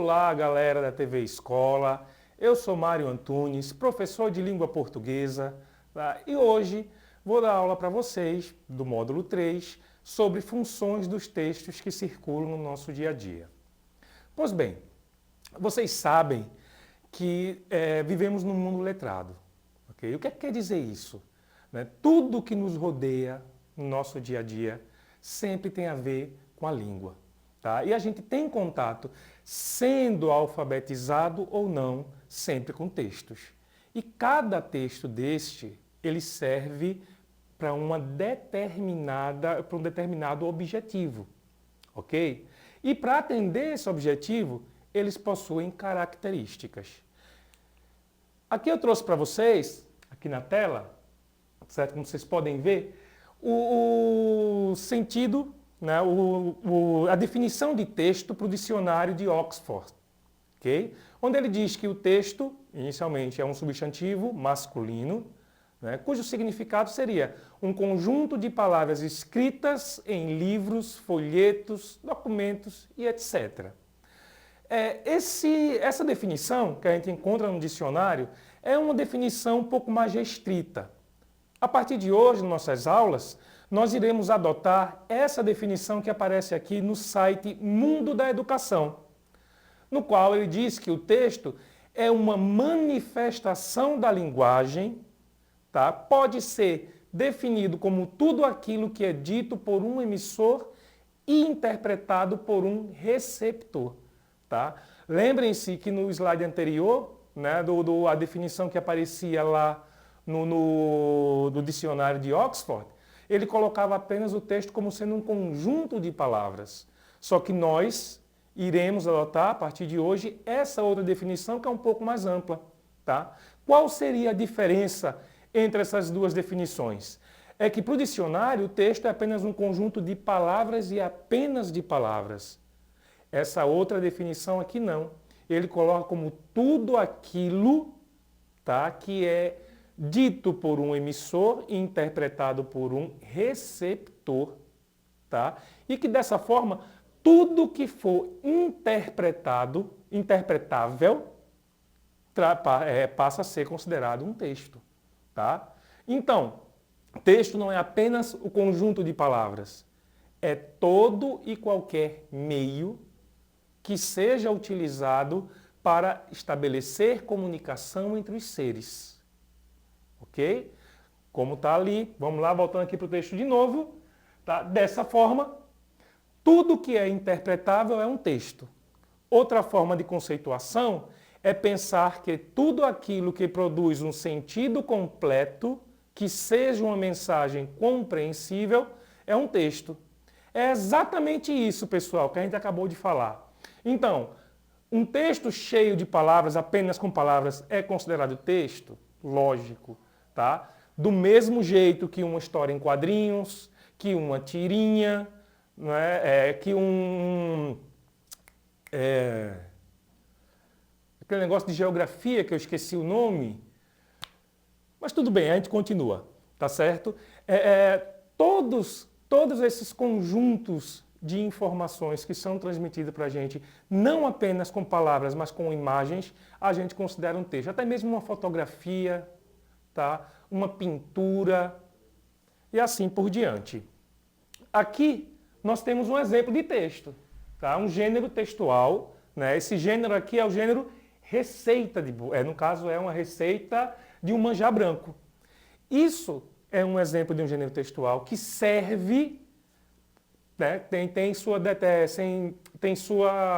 Olá, galera da TV Escola. Eu sou Mário Antunes, professor de língua portuguesa, tá? E hoje vou dar aula para vocês do módulo 3 sobre funções dos textos que circulam no nosso dia a dia. Pois bem, vocês sabem que vivemos num mundo letrado. Okay? O que quer dizer isso? Né? Tudo que nos rodeia no nosso dia a dia sempre tem a ver com a língua. Tá? E a gente tem contato, sendo alfabetizado ou não, sempre com textos. E cada texto deste, ele serve para um determinado objetivo. Ok? E para atender esse objetivo, eles possuem características. Aqui eu trouxe para vocês, aqui na tela, certo? Como vocês podem ver, o sentido, né? A definição de texto para o dicionário de Oxford, okay? Onde ele diz que o texto, inicialmente, é um substantivo masculino, né? Cujo significado seria um conjunto de palavras escritas em livros, folhetos, documentos e etc. Essa definição que a gente encontra no dicionário é uma definição um pouco mais restrita. A partir de hoje, nas nossas aulas, nós iremos adotar essa definição que aparece aqui no site Mundo da Educação, no qual ele diz que o texto é uma manifestação da linguagem, tá? Pode ser definido como tudo aquilo que é dito por um emissor e interpretado por um receptor. Tá? Lembrem-se que no slide anterior, né, a definição que aparecia lá no dicionário de Oxford, ele colocava apenas o texto como sendo um conjunto de palavras. Só que nós iremos adotar, a partir de hoje, essa outra definição que é um pouco mais ampla. Tá? Qual seria a diferença entre essas duas definições? É que para o dicionário o texto é apenas um conjunto de palavras e apenas de palavras. Essa outra definição aqui não. Ele coloca como tudo aquilo, tá, que é dito por um emissor e interpretado por um receptor, tá? E que dessa forma tudo que for interpretável, passa a ser considerado um texto, tá? Então, texto não é apenas o conjunto de palavras, é todo e qualquer meio que seja utilizado para estabelecer comunicação entre os seres. Ok? Como está ali, vamos lá, voltando aqui para o texto de novo. Tá? Dessa forma, tudo que é interpretável é um texto. Outra forma de conceituação é pensar que tudo aquilo que produz um sentido completo, que seja uma mensagem compreensível, é um texto. É exatamente isso, pessoal, que a gente acabou de falar. Então, um texto cheio de palavras, apenas com palavras, é considerado texto? Lógico, tá? Do mesmo jeito que uma história em quadrinhos, que uma tirinha, né? Aquele negócio de geografia que eu esqueci o nome. Mas tudo bem, a gente continua, tá certo? Todos esses conjuntos de informações que são transmitidas para a gente, não apenas com palavras, mas com imagens, a gente considera um texto. Até mesmo uma fotografia, tá? Uma pintura e assim por diante. Aqui nós temos um exemplo de texto, tá? Um gênero textual, né? Esse gênero aqui é o gênero receita, no caso é uma receita de um manjar branco. Isso é um exemplo de um gênero textual que serve, né,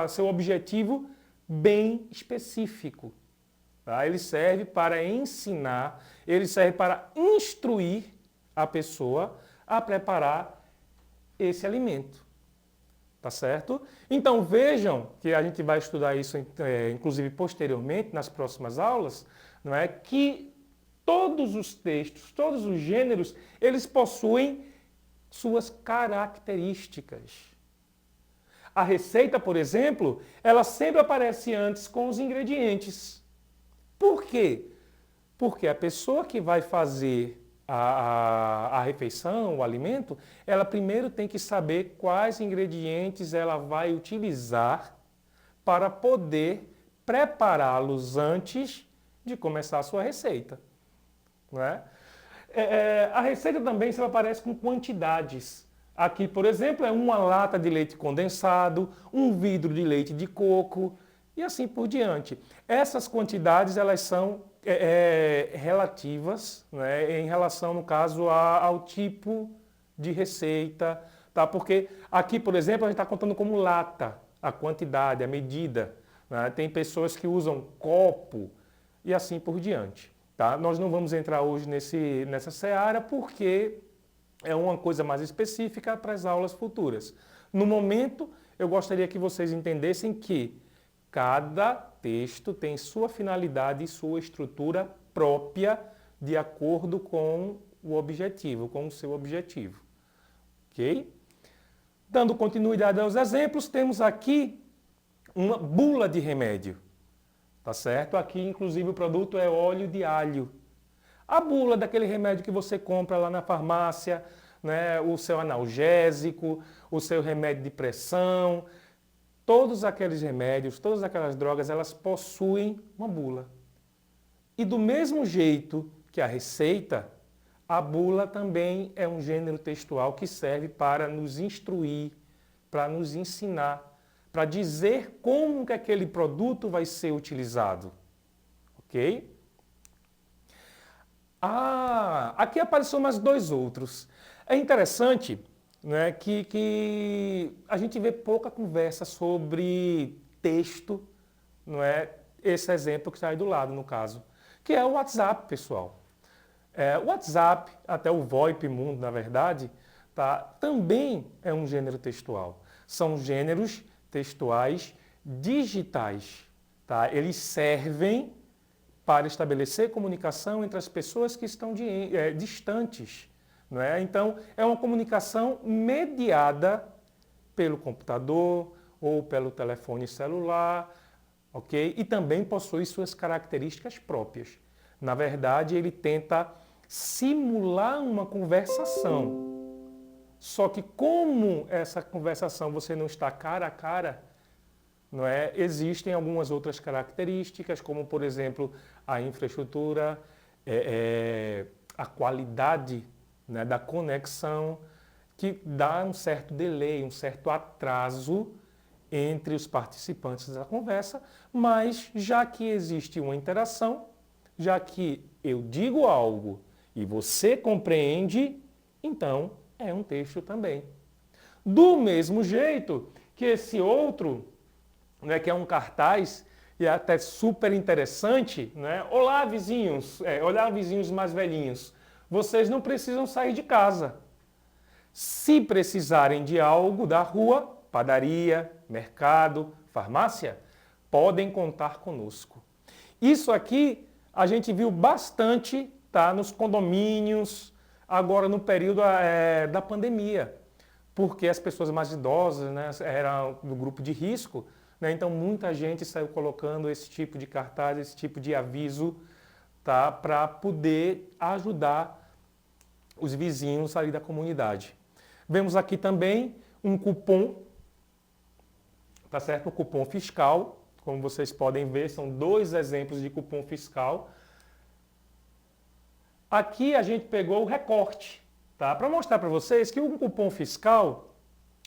seu objetivo bem específico. Tá? Ele serve para ensinar, ele serve para instruir a pessoa a preparar esse alimento. Tá certo? Então vejam que a gente vai estudar isso, inclusive posteriormente, nas próximas aulas, não é? Que todos os textos, todos os gêneros, eles possuem suas características. A receita, por exemplo, ela sempre aparece antes com os ingredientes. Por quê? Porque a pessoa que vai fazer a refeição, o alimento, ela primeiro tem que saber quais ingredientes ela vai utilizar para poder prepará-los antes de começar a sua receita. Não é? A receita também se aparece com quantidades. Aqui, por exemplo, é uma lata de leite condensado, um vidro de leite de coco e assim por diante. Essas quantidades elas são relativas, né, em relação, no caso, ao tipo de receita, tá? Porque aqui, por exemplo, a gente está contando como lata a quantidade, a medida. Né? Tem pessoas que usam copo e assim por diante. Tá? Nós não vamos entrar hoje nessa seara porque é uma coisa mais específica para as aulas futuras. No momento, eu gostaria que vocês entendessem que cada texto tem sua finalidade e sua estrutura própria de acordo com o objetivo, com o seu objetivo. Ok? Dando continuidade aos exemplos, temos aqui uma bula de remédio. Tá certo? Aqui, inclusive, o produto é óleo de alho. A bula daquele remédio que você compra lá na farmácia, né? O seu analgésico, o seu remédio de pressão, todos aqueles remédios, todas aquelas drogas, elas possuem uma bula. E do mesmo jeito que a receita, a bula também é um gênero textual que serve para nos instruir, para nos ensinar, para dizer como que aquele produto vai ser utilizado. Ok? Aqui apareceu mais dois outros. É interessante, né, que a gente vê pouca conversa sobre texto, não é? Esse exemplo que está aí do lado, no caso, que é o WhatsApp, pessoal. O WhatsApp, até o VoIP Mundo, na verdade, tá, também é um gênero textual. São gêneros textuais digitais. Tá? Eles servem para estabelecer comunicação entre as pessoas que estão distantes. Não é? Então, é uma comunicação mediada pelo computador ou pelo telefone celular, ok? E também possui suas características próprias. Na verdade, ele tenta simular uma conversação. Só que como essa conversação você não está cara a cara, não é? Existem algumas outras características, como, por exemplo, a infraestrutura, a qualidade, né, da conexão, que dá um certo delay, um certo atraso entre os participantes da conversa, mas já que existe uma interação, já que eu digo algo e você compreende, então é um texto também. Do mesmo jeito que esse outro, né, que é um cartaz, e é até super interessante, né? Olá, vizinhos, olá, vizinhos mais velhinhos, vocês não precisam sair de casa. Se precisarem de algo da rua, padaria, mercado, farmácia, podem contar conosco. Isso aqui a gente viu bastante, tá, nos condomínios, agora no período da pandemia, porque as pessoas mais idosas, né, eram do grupo de risco, né, então muita gente saiu colocando esse tipo de cartaz, esse tipo de aviso, tá, para poder ajudar os vizinhos ali da comunidade. Vemos aqui também um cupom, tá certo? O cupom fiscal, como vocês podem ver, são dois exemplos de cupom fiscal. Aqui a gente pegou o recorte, tá? Para mostrar para vocês que o cupom fiscal,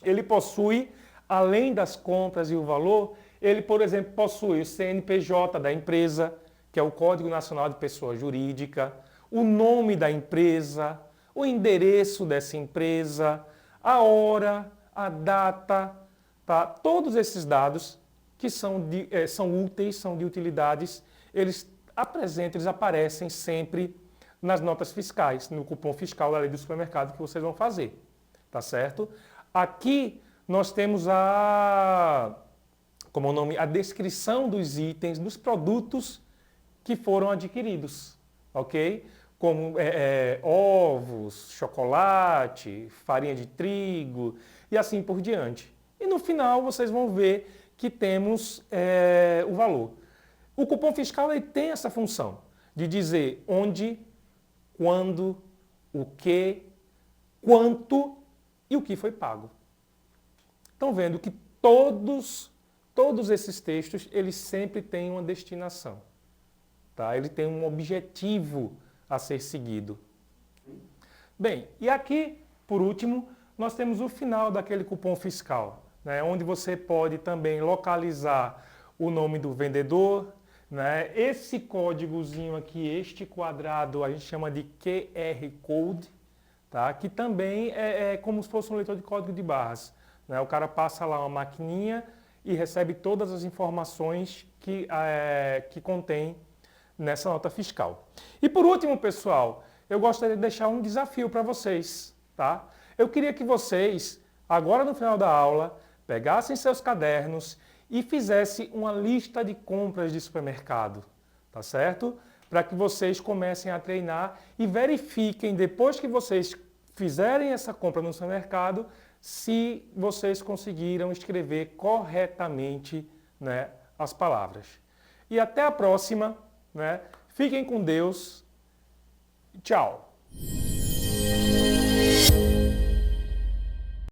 ele possui, além das compras e o valor, ele, por exemplo, possui o CNPJ da empresa, que é o Código Nacional de Pessoa Jurídica, o nome da empresa, o endereço dessa empresa, a hora, a data, tá? Todos esses dados que são úteis, são de utilidades, eles aparecem sempre nas notas fiscais, no cupom fiscal da lei do supermercado que vocês vão fazer, tá certo? Aqui nós temos a descrição dos itens, dos produtos que foram adquiridos, ok? Como ovos, chocolate, farinha de trigo e assim por diante. E no final vocês vão ver que temos o valor. O cupom fiscal ele tem essa função de dizer onde, quando, o que, quanto e o que foi pago. Estão vendo que todos todos esses textos, eles sempre têm uma destinação. Tá? Ele tem um objetivo a ser seguido. Bem, e aqui, por último, nós temos o final daquele cupom fiscal, né, onde você pode também localizar o nome do vendedor, né, esse códigozinho aqui, este quadrado, a gente chama de QR Code, tá, que também é como se fosse um leitor de código de barras. Né, o cara passa lá uma maquininha e recebe todas as informações que contém nessa nota fiscal. E por último, pessoal, eu gostaria de deixar um desafio para vocês, tá? Eu queria que vocês, agora no final da aula, pegassem seus cadernos e fizessem uma lista de compras de supermercado, tá certo? Para que vocês comecem a treinar e verifiquem, depois que vocês fizerem essa compra no supermercado, se vocês conseguiram escrever corretamente, né, as palavras. E até a próxima, né? Fiquem com Deus. Tchau.